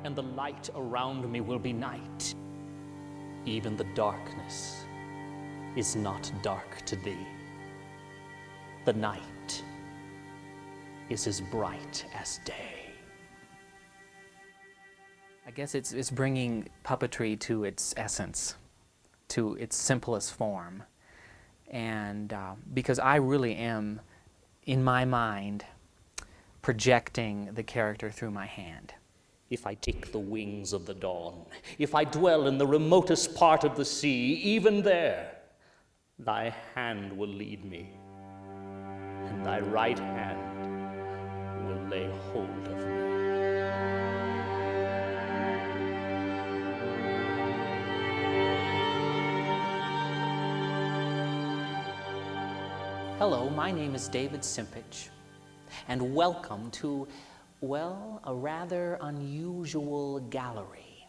and the light around me will be night. Even the darkness is not dark to thee. The night is as bright as day. I guess it's bringing puppetry to its essence, to its simplest form. And because I really am, in my mind, projecting the character through my hand. If I take the wings of the dawn, if I dwell in the remotest part of the sea, even there, thy hand will lead me, and thy right hand will lay hold of me. Hello, my name is David Simpich, and welcome to, well, a rather unusual gallery.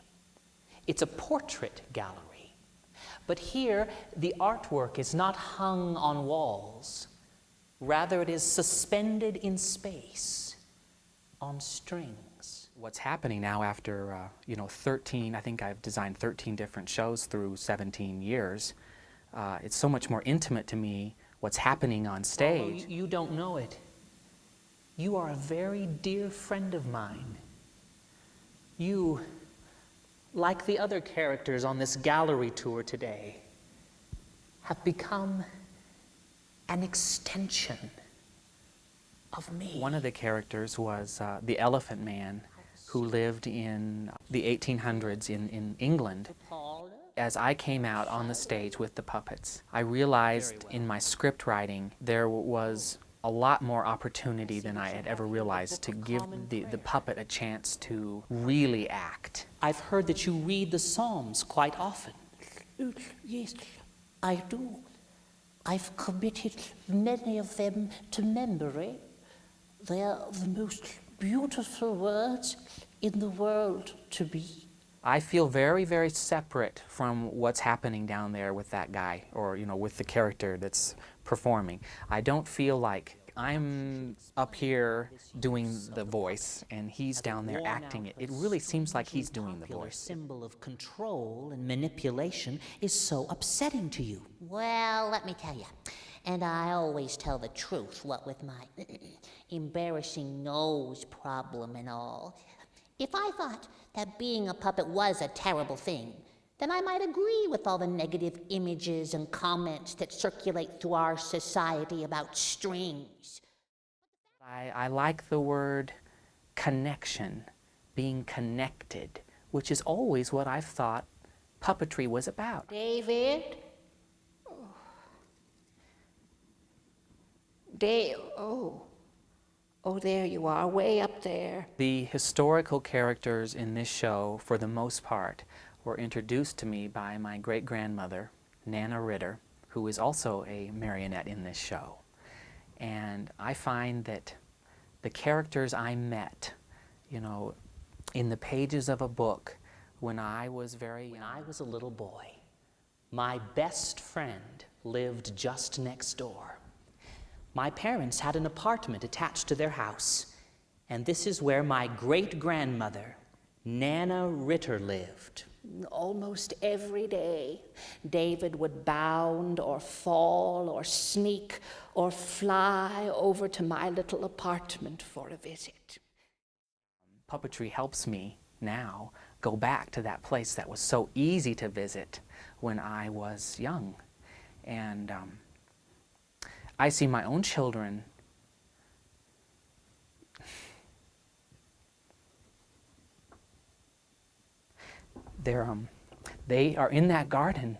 It's a portrait gallery, but here the artwork is not hung on walls. Rather, it is suspended in space on strings. What's happening now after, 13, I think I've designed 13 different shows through 17 years. It's so much more intimate to me what's happening on stage. You don't know it. You are a very dear friend of mine. You, like the other characters on this gallery tour today, have become an extension of me. One of the characters was the Elephant Man, who lived in the 1800s in England. As I came out on the stage with the puppets, I realized in my script writing there was a lot more opportunity than I had ever realized to give the puppet a chance to really act. I've heard that you read the Psalms quite often. Yes, I do. I've committed many of them to memory. They're the most beautiful words in the world to me. I feel very, very separate from what's happening down there with that guy, or, with the character that's performing. I don't feel like I'm up here doing the voice and he's down there acting it. It really seems like he's doing the voice. Symbol of control and manipulation is so upsetting to you. Well, let me tell you, and I always tell the truth, what with my embarrassing nose problem and all. If I thought that being a puppet was a terrible thing, then I might agree with all the negative images and comments that circulate through our society about strings. I like the word connection, being connected, which is always what I've thought puppetry was about. David? Oh, there you are, way up there. The historical characters in this show, for the most part, were introduced to me by my great-grandmother, Nana Ritter, who is also a marionette in this show. And I find that the characters I met, in the pages of a book when I was very young. When I was a little boy, my best friend lived just next door. My parents had an apartment attached to their house, and this is where my great-grandmother, Nana Ritter, lived. Almost every day, David would bound or fall or sneak or fly over to my little apartment for a visit. Puppetry helps me now go back to that place that was so easy to visit when I was young. And I see my own children they are in that garden,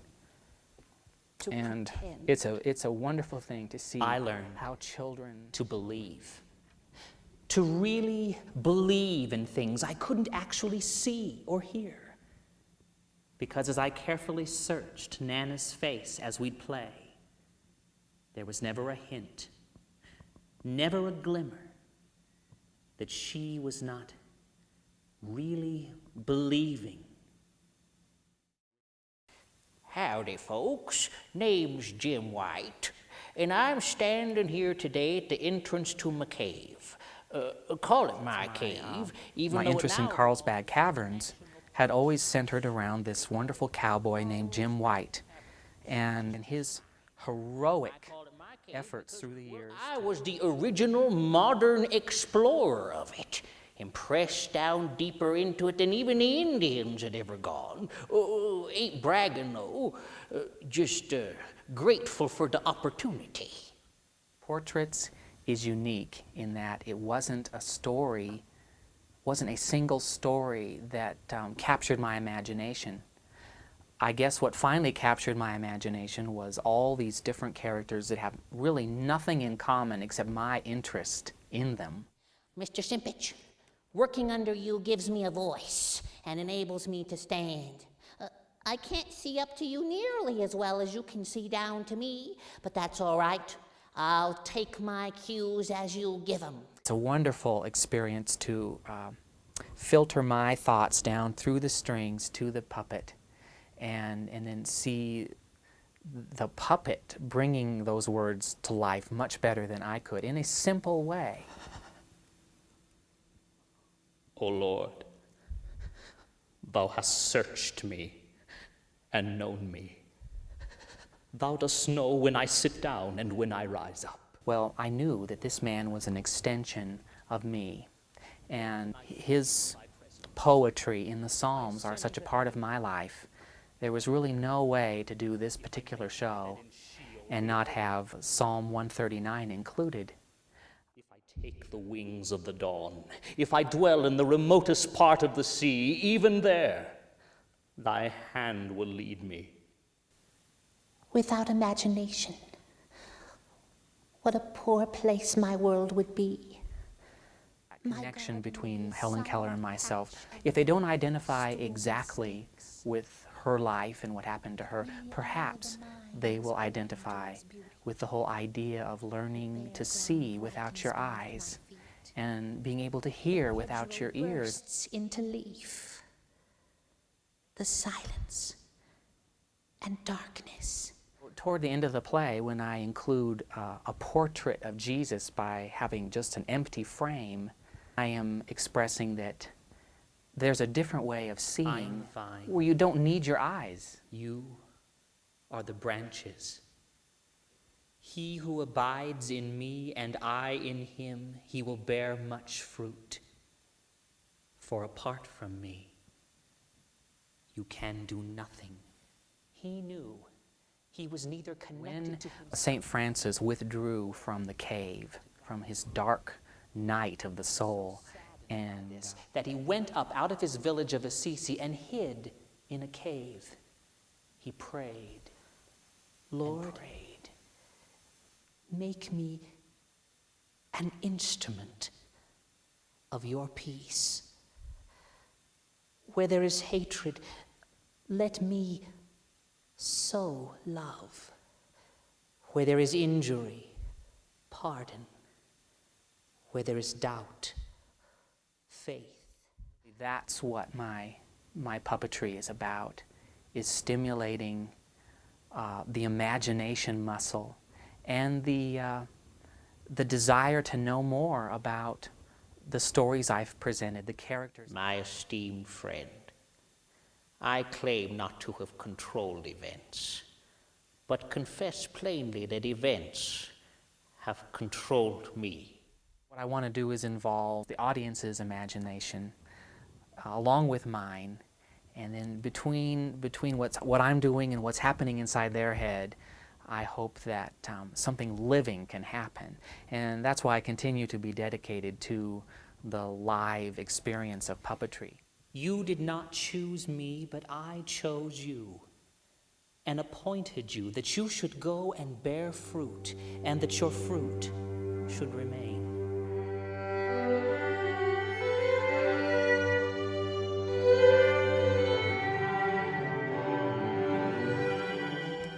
and it's a wonderful thing to see. I learned how children to believe, to really believe in things I couldn't actually see or hear. Because as I carefully searched Nana's face as we'd play, there was never a hint, never a glimmer that she was not really believing. Howdy, folks. Name's Jim White, and I'm standing here today at the entrance to my cave, Call it my cave, even My though interest it in now Carlsbad Caverns had always centered around this wonderful cowboy named Jim White and his heroic efforts through the years. I was the original modern explorer of it, impressed down deeper into it than even the Indians had ever gone. Oh, ain't bragging, though, just grateful for the opportunity. Portraits is unique in that it wasn't a story, wasn't a single story that captured my imagination. I guess what finally captured my imagination was all these different characters that have really nothing in common except my interest in them. Mr. Simpich, working under you gives me a voice and enables me to stand. I can't see up to you nearly as well as you can see down to me, but that's all right. I'll take my cues as you give them. It's a wonderful experience to filter my thoughts down through the strings to the puppet and then see the puppet bringing those words to life much better than I could in a simple way. O Lord, thou hast searched me and known me. Thou dost know when I sit down and when I rise up. Well, I knew that this man was an extension of me, and his poetry in the Psalms are such a part of my life. There was really no way to do this particular show and not have Psalm 139 included. If I take the wings of the dawn, if I dwell in the remotest part of the sea, even there, thy hand will lead me. Without imagination, what a poor place my world would be. Connection between Helen Keller and myself, if they don't identify exactly with her life and what happened to her, perhaps they will identify with the whole idea of learning to see without your eyes and being able to hear without your ears. Bursts into leaf, the silence and darkness. Toward the end of the play, when I include a portrait of Jesus by having just an empty frame, I am expressing that there's a different way of seeing where you don't need your eyes. You are the branches. He who abides in me and I in him, he will bear much fruit. For apart from me, you can do nothing. He knew he was neither connected to himself. St. Francis withdrew from the cave, from his dark night of the soul, and that he went up out of his village of Assisi and hid in a cave. He prayed, Lord, make me an instrument of your peace. Where there is hatred, let me sow love. Where there is injury, pardon. Where there is doubt, faith. That's what my puppetry is about, is stimulating the imagination muscle and the desire to know more about the stories I've presented, the characters. My esteemed friend, I claim not to have controlled events, but confess plainly that events have controlled me. What I want to do is involve the audience's imagination along with mine, and then between what I'm doing and what's happening inside their head, I hope that something living can happen. And that's why I continue to be dedicated to the live experience of puppetry. You did not choose me, but I chose you and appointed you that you should go and bear fruit, and that your fruit should remain.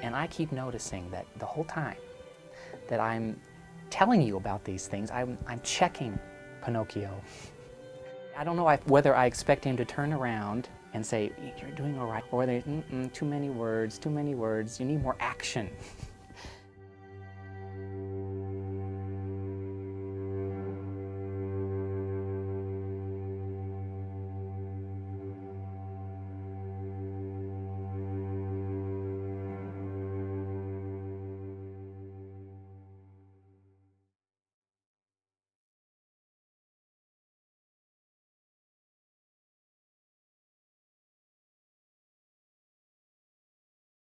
And I keep noticing that the whole time that I'm telling you about these things, I'm checking Pinocchio. I don't know whether I expect him to turn around and say, you're doing all right, or there's too many words, you need more action.